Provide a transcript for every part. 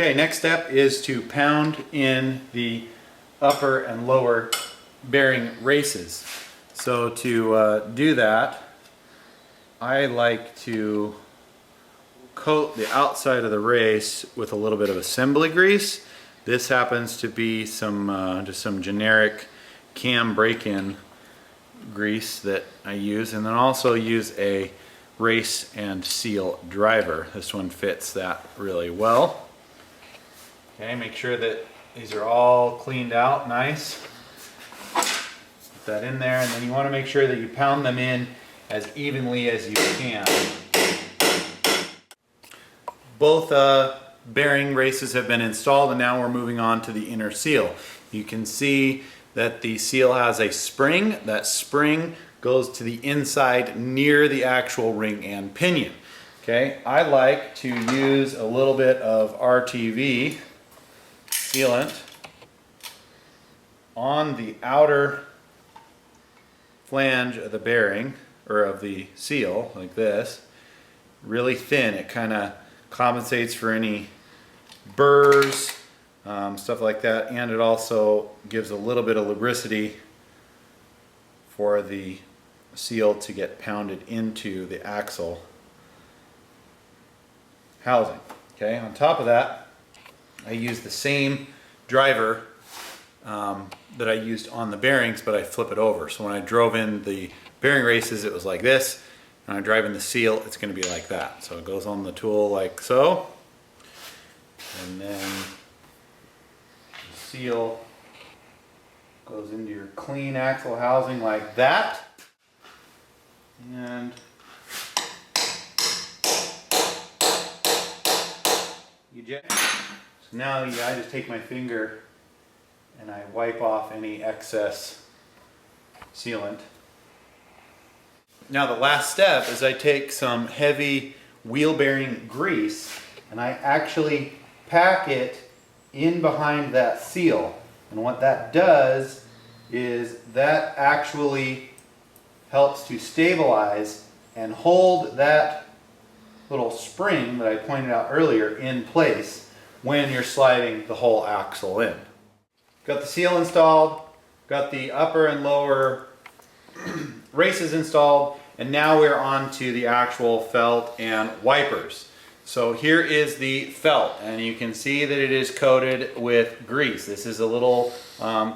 Okay, next step is to pound in the upper and lower bearing races. So to do that, I like to coat the outside of the race with a little bit of assembly grease. This happens to be some just some generic cam break-in grease that I use, and then also use a race and seal driver. This one fits that really well. Okay, make sure that these are all cleaned out nice. Put that in there, and then you want to make sure that you pound them in as evenly as you can. Both bearing races have been installed, and now we're moving on to the inner seal. You can see that the seal has a spring. That spring goes to the inside near the actual ring and pinion. Okay, I like to use a little bit of RTV sealant on the outer flange of the bearing, or of the seal, like this. Really thin. It kind of compensates for any burrs, stuff like that, and it also gives a little bit of lubricity for the seal to get pounded into the axle housing. Okay, on top of that, I use the same driver that I used on the bearings, but I flip it over. So when I drove in the bearing races, it was like this. When I drive in the seal, it's going to be like that. So it goes on the tool like so, and then the seal goes into your clean axle housing like that. And so now I just take my finger and I wipe off any excess sealant. Now the last step is I take some heavy wheel bearing grease and I actually pack it in behind that seal. And what that does is that actually helps to stabilize and hold that little spring that I pointed out earlier in place when you're sliding the whole axle in. Got the seal installed, got the upper and lower races installed, and now we're on to the actual felt and wipers. So here is the felt, and you can see that it is coated with grease. This is a little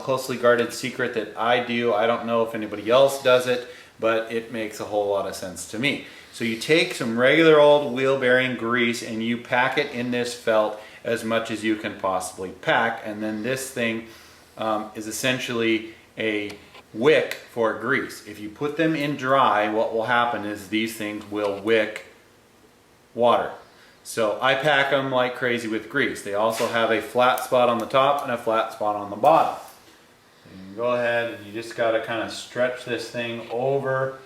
closely guarded secret that I do. I don't know if anybody else does it, but it makes a whole lot of sense to me. So you take some regular old wheel bearing grease and you pack it in this felt as much as you can possibly pack, and then this thing is essentially a wick for grease. If you put them in dry, what will happen is these things will wick water. So I pack them like crazy with grease. They also have a flat spot on the top and a flat spot on the bottom. So you can go ahead and you just got to kind of stretch this thing over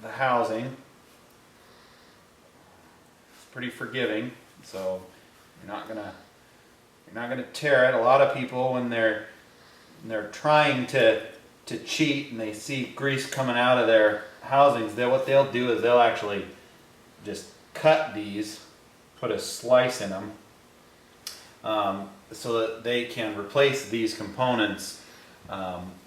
the housing. It's pretty forgiving, so you're not gonna tear it. A lot of people, when they're trying to cheat and they see grease coming out of their housings, what they'll do is they'll actually just cut these, put a slice in them, so that they can replace these components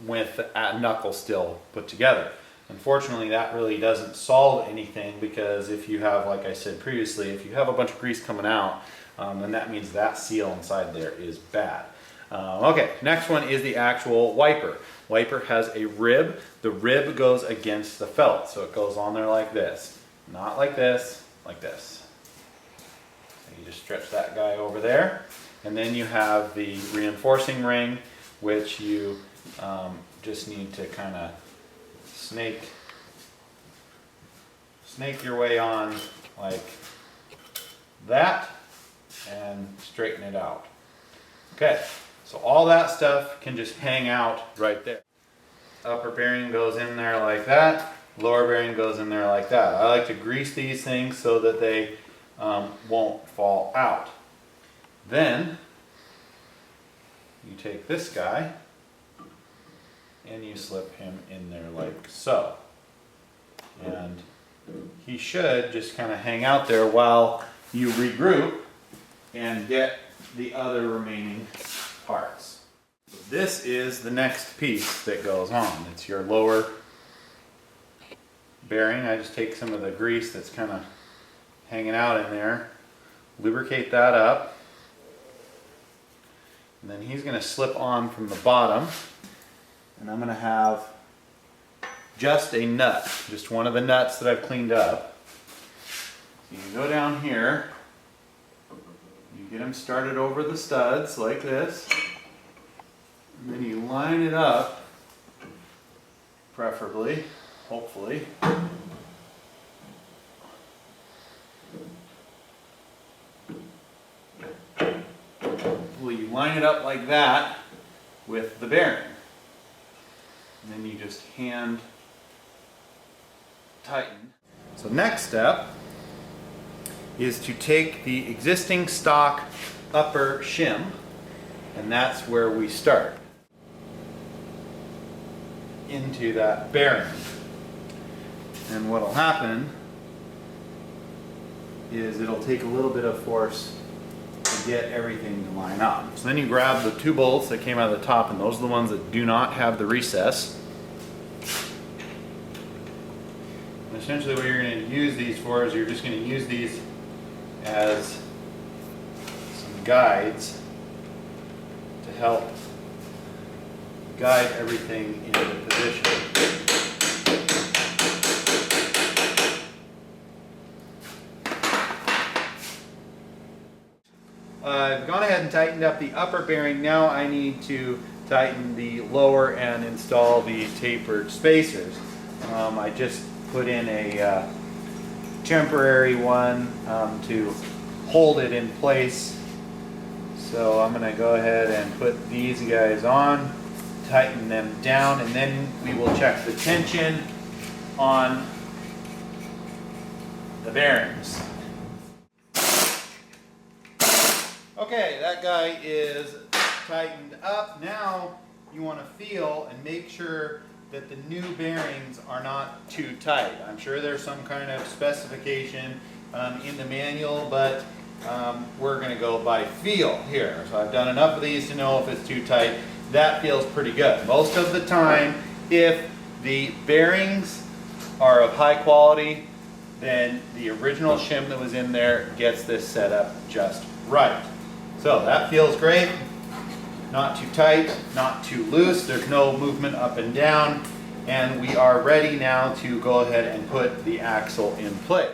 with a knuckle still put together. Unfortunately, that really doesn't solve anything, because if you have, like I said previously, if you have a bunch of grease coming out, then that means that seal inside there is bad. Okay, next one is the actual wiper. Wiper has a rib. The rib goes against the felt, so it goes on there like this. Not like this, like this. So you just stretch that guy over there. And then you have the reinforcing ring, which you just need to kind of snake your way on like that and straighten it out. Okay, so all that stuff can just hang out right there. Upper bearing goes in there like that, lower bearing goes in there like that. I like to grease these things so that they won't fall out. Then you take this guy and you slip him in there like so. And he should just kind of hang out there while you regroup and get the other remaining parts. So this is the next piece that goes on. It's your lower bearing. I just take some of the grease that's kind of hanging out in there, lubricate that up, and then he's going to slip on from the bottom, and I'm going to have just a nut, just one of the nuts that I've cleaned up. So you go down here, you get them started over the studs like this, and then you line it up, preferably, hopefully. Well, you line it up like that with the bearing. And then you just hand tighten. So next step is to take the existing stock upper shim, and that's where we start. Into that bearing. And what'll happen is it'll take a little bit of force to get everything to line up. So then you grab the two bolts that came out of the top, and those are the ones that do not have the recess. And essentially what you're going to use these for is you're just going to use these as some guides to help guide everything into position. I've gone ahead and tightened up the upper bearing. Now I need to tighten the lower and install the tapered spacers. I just put in a temporary one to hold it in place. So I'm going to go ahead and put these guys on, tighten them down, and then we will check the tension on the bearings. Okay, that guy is tightened up. Now you want to feel and make sure that the new bearings are not too tight. I'm sure there's some kind of specification in the manual, but we're going to go by feel here. So I've done enough of these to know if it's too tight. That feels pretty good. Most of the time, if the bearings are of high quality, then the original shim that was in there gets this set up just right. So that feels great. Not too tight, not too loose. There's no movement up and down. And we are ready now to go ahead and put the axle in place.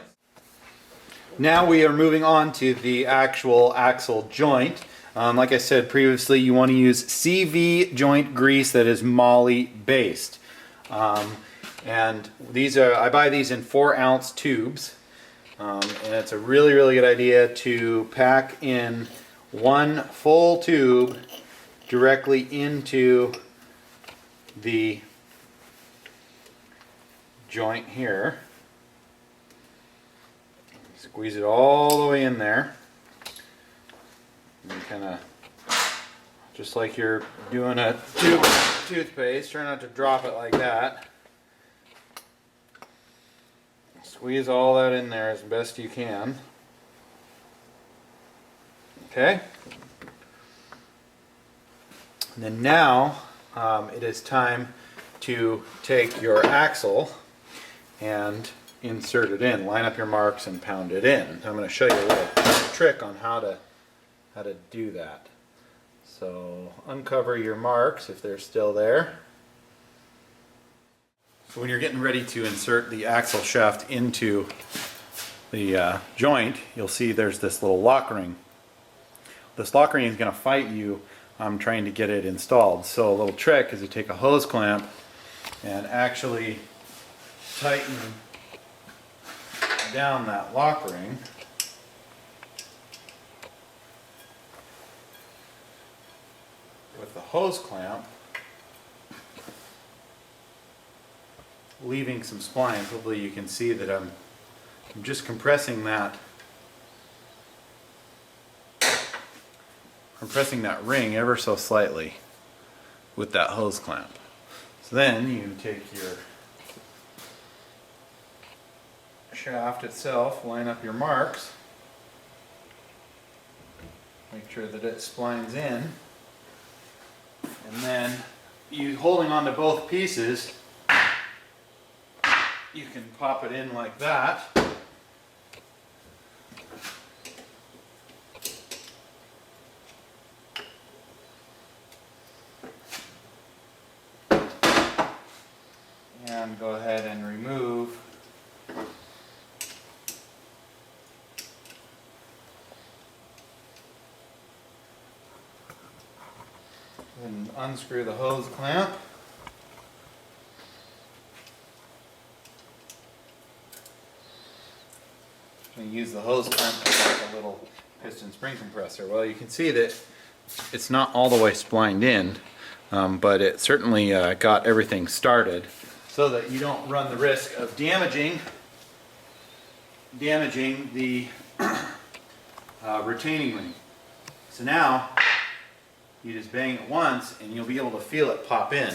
Now we are moving on to the actual axle joint. Like I said previously, you want to use CV joint grease that is moly based. And these are, I buy these in 4-ounce tubes. And it's a really, really good idea to pack in one full tube directly into the joint here. Squeeze it all the way in there. And kind of, just like you're doing a tube of toothpaste, try not to drop it like that. Squeeze all that in there as best you can. Okay. And then now it is time to take your axle and insert it in. Line up your marks and pound it in. I'm going to show you a little trick on how to do that. So uncover your marks if they're still there. So when you're getting ready to insert the axle shaft into the joint, you'll see there's this little lock ring. This lock ring is going to fight you trying to get it installed. So a little trick is to take a hose clamp and actually tighten down that lock ring. With the hose clamp, leaving some splines. Hopefully you can see that I'm just compressing that. I'm pressing that ring ever so slightly with that hose clamp. So then you take your shaft itself, line up your marks, Make sure that it splines in. And then you holding on to both pieces, you can pop it in like that. And go ahead and remove and unscrew the hose clamp. I'm going to use the hose clamp like a little piston spring compressor. Well, you can see that it's not all the way splined in, but it certainly got everything started so that you don't run the risk of damaging the retaining ring. So now you just bang it once and you'll be able to feel it pop in.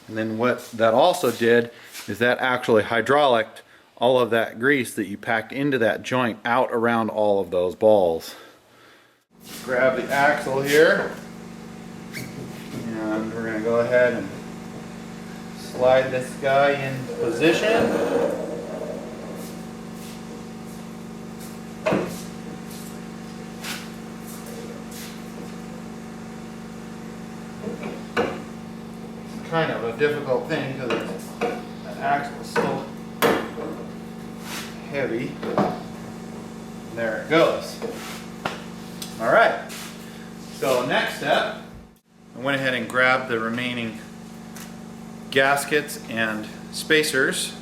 And then what that also did is that actually hydraulicked all of that grease that you packed into that joint out around all of those balls. Grab the axle here, and we're going to go ahead and slide this guy in position. Kind of a difficult thing because the axle is so heavy. And there it goes. Alright, so next step, I went ahead and grabbed the remaining gaskets and spacers.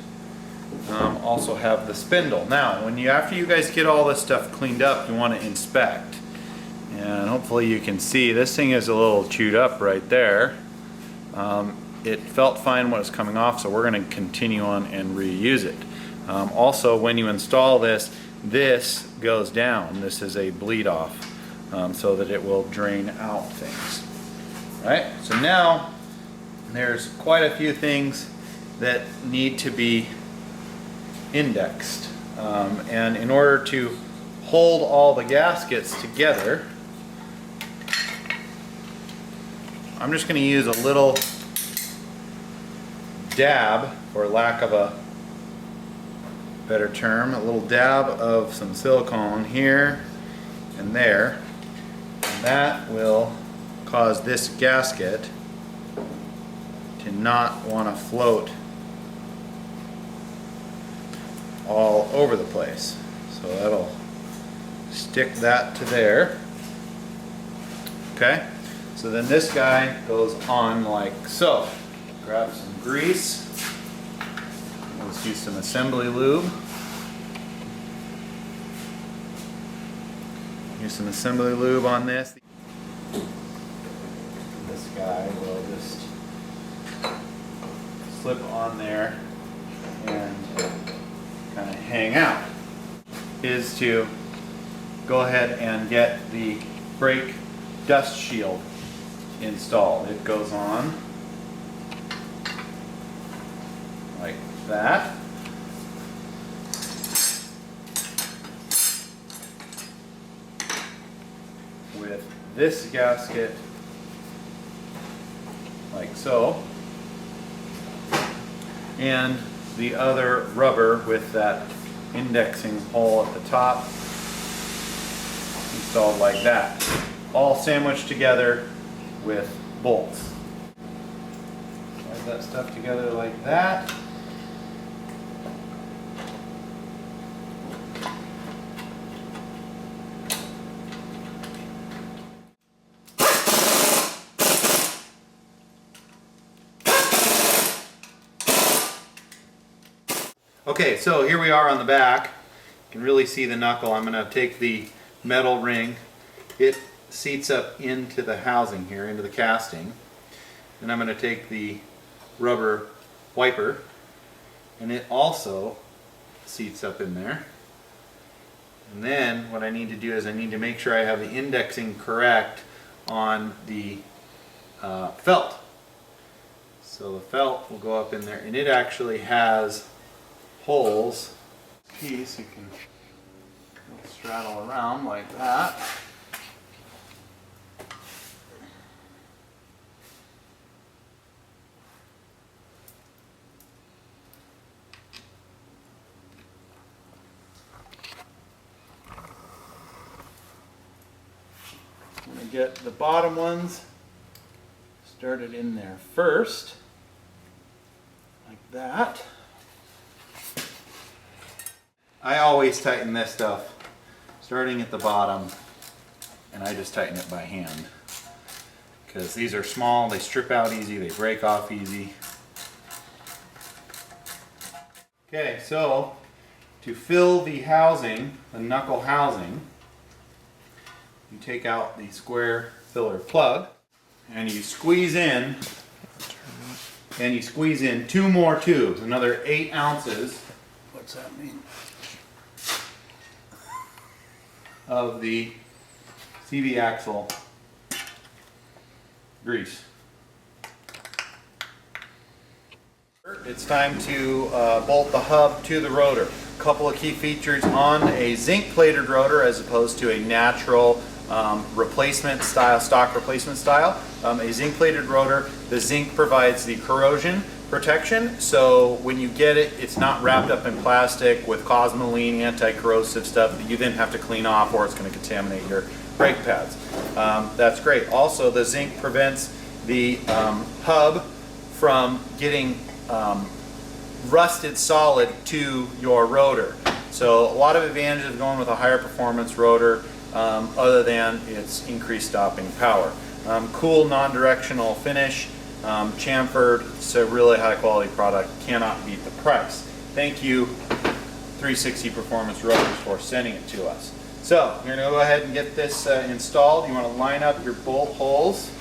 Also have the spindle. Now, after you guys get all this stuff cleaned up, you want to inspect. And hopefully you can see this thing is a little chewed up right there. It felt fine when it was coming off, so we're going to continue on and reuse it. Also, when you install this, this goes down. This is a bleed off, so that it will drain out things. Right? So now there's quite a few things that need to be indexed. And in order to hold all the gaskets together, I'm just going to use a little dab, for lack of a better term, a little dab of some silicone here and there, and that will cause this gasket to not want to float all over the place. So that'll stick that to there. Okay, so then this guy goes on like so. Grab some grease. Let's use some assembly lube. Use some assembly lube on this. This guy will just slip on there and kind of hang out. Is to go ahead and get the brake dust shield installed. It goes on like that. With this gasket like so, and the other rubber with that indexing hole at the top installed like that, all sandwiched together with bolts. Slide that stuff together like that. Okay, so here we are on the back. You can really see the knuckle. I'm going to take the metal ring. It seats up into the housing here, into the casting. And I'm going to take the rubber wiper, and it also seats up in there. And then what I need to do is I need to make sure I have the indexing correct on the felt. So the felt will go up in there, and it actually has holes. Piece you can straddle around like that. to get the bottom ones started in there first, like that. I always tighten this stuff starting at the bottom, and I just tighten it by hand because these are small, they strip out easy, they break off easy. Okay, so to fill the housing, the knuckle housing, you take out the square filler plug and you squeeze in, two more tubes, another 8 ounces. What's that mean? Of the CV axle grease. It's time to bolt the hub to the rotor. A couple of key features on a zinc plated rotor as opposed to a natural replacement style, stock replacement style. A zinc plated rotor, the zinc provides the corrosion protection, so when you get it, it's not wrapped up in plastic with cosmoline anti-corrosive stuff that you then have to clean off, or it's going to contaminate your brake pads. That's great. Also, the zinc prevents the hub from getting rusted solid to your rotor. So a lot of advantages of going with a higher performance rotor other than its increased stopping power. Cool non-directional finish, chamfered, so really high quality product, cannot beat the price. Thank you 360 Performance Rotors for sending it to us. So you're going to go ahead and get this installed. You want to line up your bolt holes,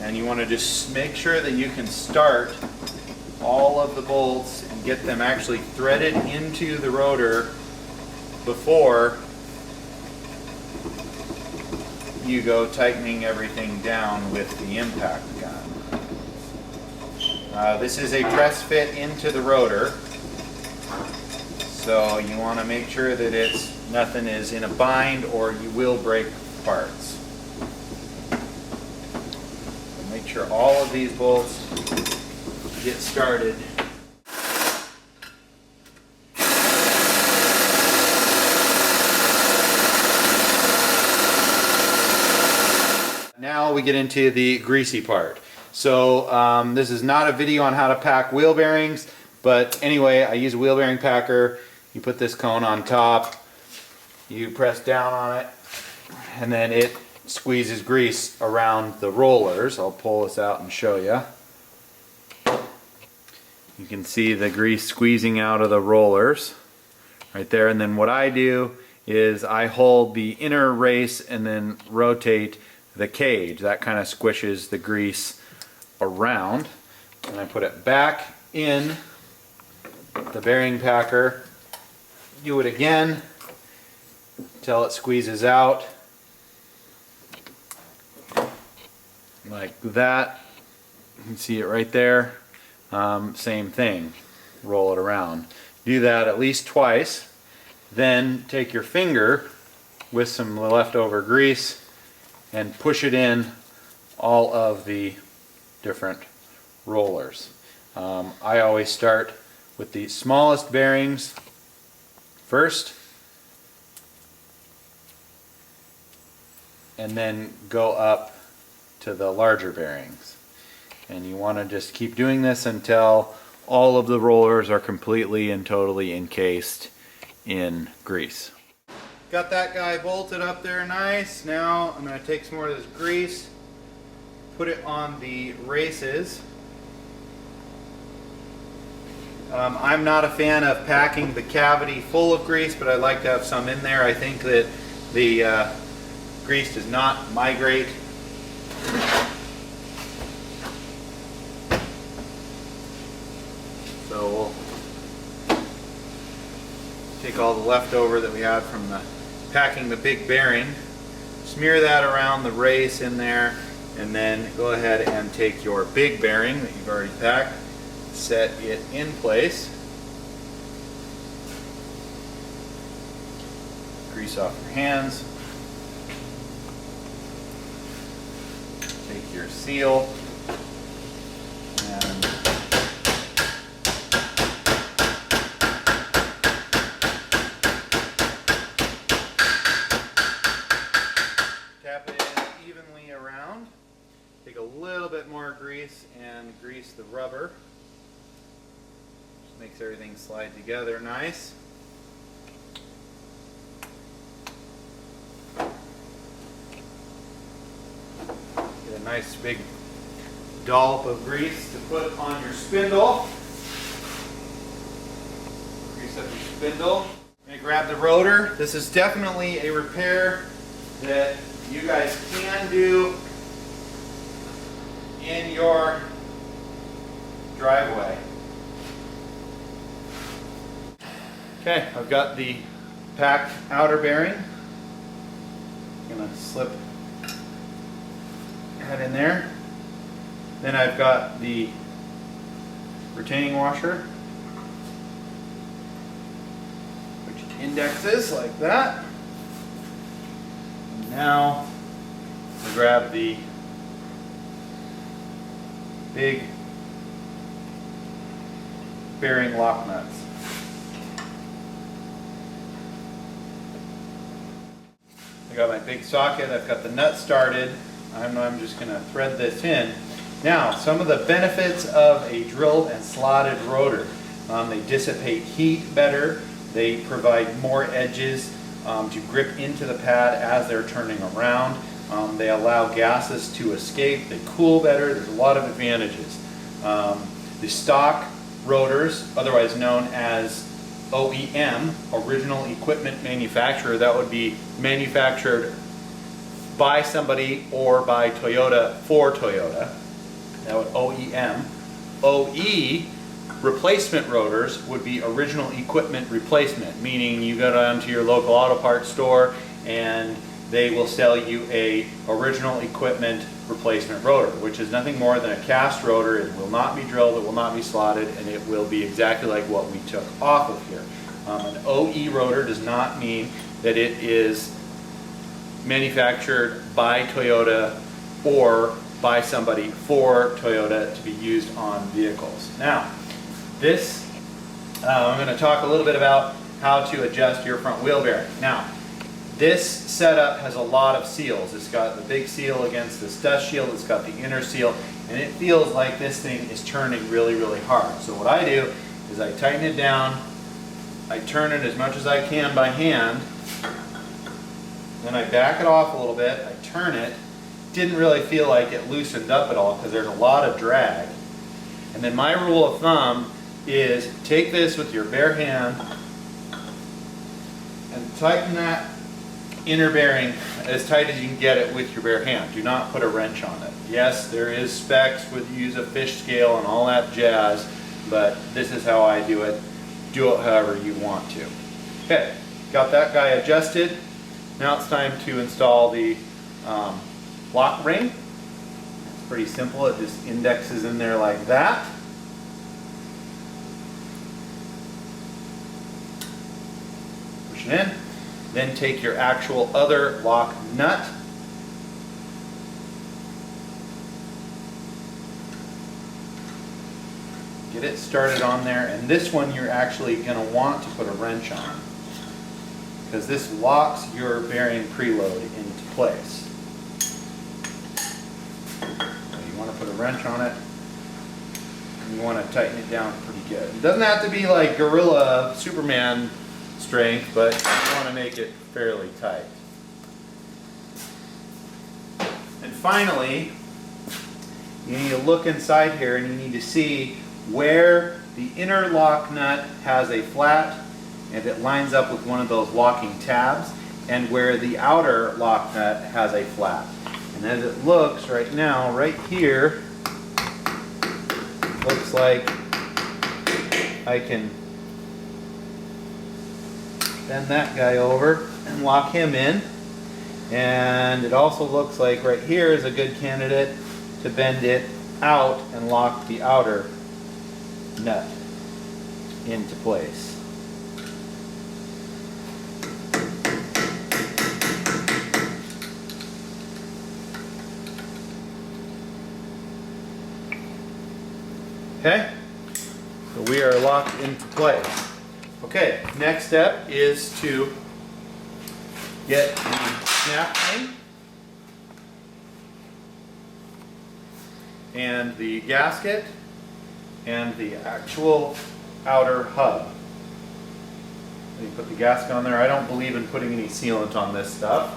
and you want to just make sure that you can start all of the bolts and get them actually threaded into the rotor before you go tightening everything down with the impact gun. This is a press fit into the rotor, so you want to make sure that nothing is in a bind or you will break parts. So make sure all of these bolts get started. Now we get into the greasy part. So this is not a video on how to pack wheel bearings, but anyway, I use a wheel bearing packer. You put this cone on top, you press down on it, and then it squeezes grease around the rollers. I'll pull this out and show you. You can see the grease squeezing out of the rollers right there, and then what I do is I hold the inner race and then rotate the cage. That kind of squishes the grease around, and I put it back in the bearing packer. Do it again until it squeezes out like that. You can see it right there. Same thing, roll it around. Do that at least twice, then take your finger with some leftover grease and push it in all of the different rollers. I always start with the smallest bearings first, and then go up to the larger bearings. And you want to just keep doing this until all of the rollers are completely and totally encased in grease. Got that guy bolted up there nice. Now I'm going to take some more of this grease, put it on the races. I'm not a fan of packing the cavity full of grease, but I like to have some in there. I think that the grease does not migrate. So we'll take all the leftover that we had from packing the big bearing, smear that around the race in there, and then go ahead and take your big bearing that you've already packed, set it in place, grease off your hands, take your seal, and little bit more grease and grease the rubber. Just makes everything slide together nice. Get a nice big dollop of grease to put on your spindle. Grease up your spindle. I'm going to grab the rotor. This is definitely a repair that you guys can do in your driveway. Okay, I've got the packed outer bearing. I'm going to slip that in there. Then I've got the retaining washer, which indexes like that. And now I grab the big bearing lock nuts. I got my big socket, I've got the nut started. I'm just going to thread this in. Now, some of the benefits of a drilled and slotted rotor. They dissipate heat better, they provide more edges to grip into the pad as they're turning around. They allow gases to escape, they cool better, there's a lot of advantages. The stock rotors, otherwise known as OEM, original equipment manufacturer, that would be manufactured by somebody or by Toyota for Toyota. That would OEM. OE replacement rotors would be original equipment replacement, meaning you go down to your local auto parts store and they will sell you a original equipment replacement rotor, which is nothing more than a cast rotor. It will not be drilled, it will not be slotted, and it will be exactly like what we took off of here. An OE rotor does not mean that it is manufactured by Toyota or by somebody for Toyota to be used on vehicles. Now, this, I'm going to talk a little bit about how to adjust your front wheel bearing. Now, this setup has a lot of seals. It's got the big seal against this dust shield, it's got the inner seal, and it feels like this thing is turning really, really hard. So what I do is I tighten it down, I turn it as much as I can by hand, then I back it off a little bit, I turn it. Didn't really feel like it loosened up at all because there's a lot of drag. And then my rule of thumb is take this with your bare hand and tighten that inner bearing as tight as you can get it with your bare hand. Do not put a wrench on it. Yes, there is specs with use a fish scale and all that jazz, but this is how I do it. Do it however you want to. Okay, got that guy adjusted. Now it's time to install the lock ring. It's pretty simple. It just indexes in there like that. Push it in. Then take your actual other lock nut. Get it started on there, and this one you're actually going to want to put a wrench on because this locks your bearing preload into place. So you want to put a wrench on it, and you want to tighten it down pretty good. It doesn't have to be like gorilla Superman strength, but you want to make it fairly tight. And finally, you need to look inside here and you need to see where the inner lock nut has a flat and it lines up with one of those locking tabs, and where the outer lock nut has a flat. And as it looks right now, right here, looks like I can bend that guy over and lock him in. And it also looks like right here is a good candidate to bend it out and lock the outer nut into place. Okay, so we are locked into place. Okay, next step is to get the snap ring and the gasket and the actual outer hub. You put the gasket on there. I don't believe in putting any sealant on this stuff.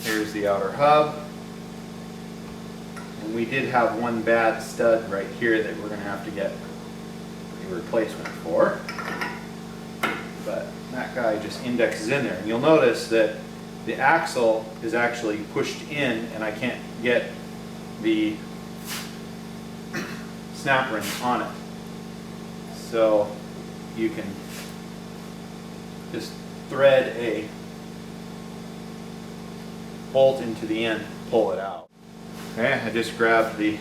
Here's the outer hub. And we did have one bad stud right here that we're going to have to get a replacement for. But that guy just indexes in there. And you'll notice that the axle is actually pushed in and I can't get the snap ring on it. So you can just thread a bolt into the end, pull it out. Okay, I just grabbed the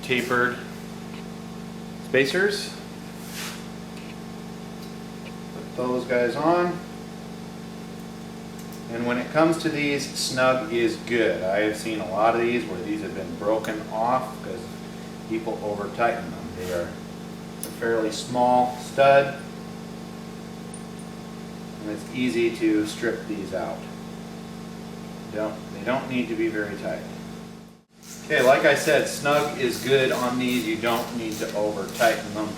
tapered spacers. Put those guys on. And when it comes to these, snug is good. I have seen a lot of these where these have been broken off because people over tighten them. They are a fairly small stud and it's easy to strip these out. They don't need to be very tight. Okay, like I said, snug is good on these. You don't need to over tighten them.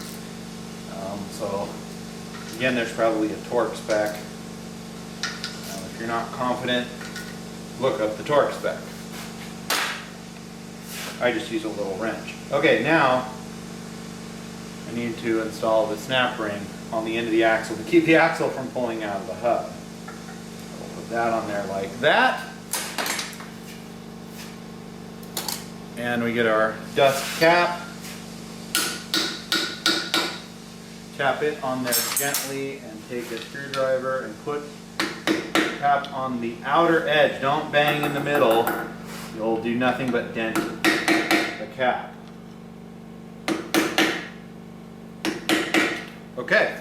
So again, there's probably a torque spec. If you're not confident, look up the torque spec. I just use a little wrench. Okay, now I need to install the snap ring on the end of the axle to keep the axle from pulling out of the hub. We'll put that on there like that. And we get our dust cap. Tap it on there gently and take a screwdriver and put the cap on the outer edge. Don't bang in the middle. You'll do nothing but dent the cap. Okay.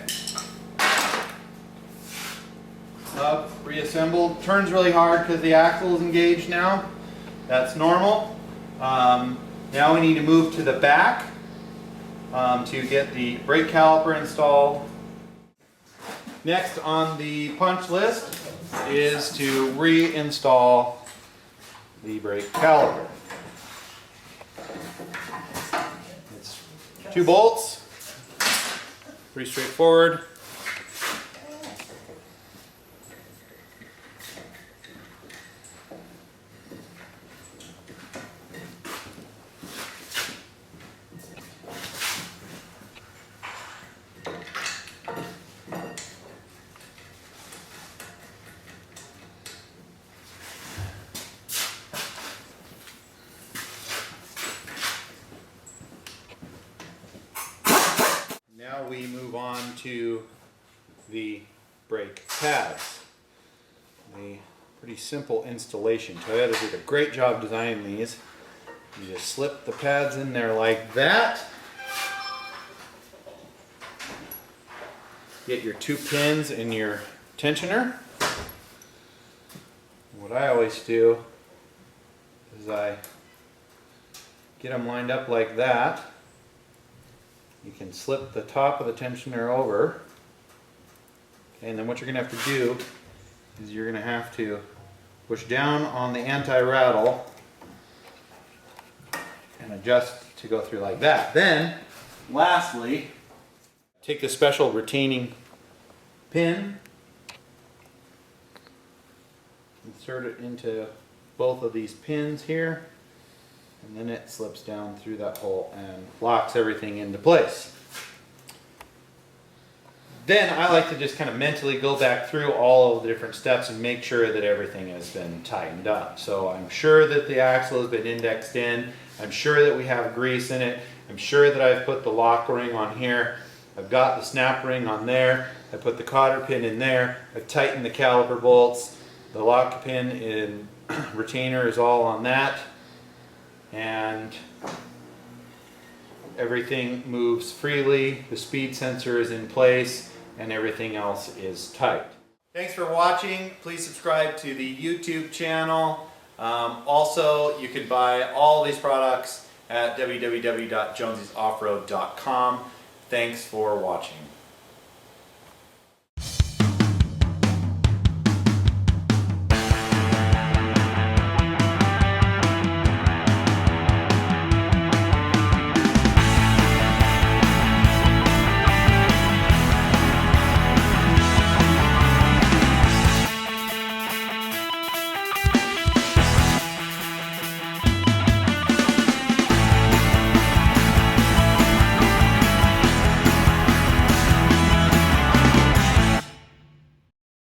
Hub reassembled. Turns really hard because the axle is engaged now. That's normal. Now we need to move to the back to get the brake caliper installed. Next on the punch list is to reinstall the brake caliper. It's 2 bolts, pretty straightforward. Now we move on to the brake pads. A pretty simple installation. Toyota did a great job designing these. You just slip the pads in there like that. Get your 2 pins in your tensioner. What I always do is I get them lined up like that. You can slip the top of the tensioner over. Okay, and then what you're going to have to do is you're going to have to push down on the anti-rattle and adjust to go through like that. Then, lastly, take the special retaining pin, insert it into both of these pins here, and then it slips down through that hole and locks everything into place. Then I like to just kind of mentally go back through all of the different steps and make sure that everything has been tightened up. So I'm sure that the axle has been indexed in. I'm sure that we have grease in it. I'm sure that I've put the lock ring on here. I've got the snap ring on there. I put the cotter pin in there. I've tightened the caliper bolts. The lock pin and retainer is all on that. And everything moves freely, the speed sensor is in place, and everything else is tight. Thanks for watching. Please subscribe to the YouTube channel. Also, you can buy all these products at www.jonesysoffroad.com. Thanks for watching.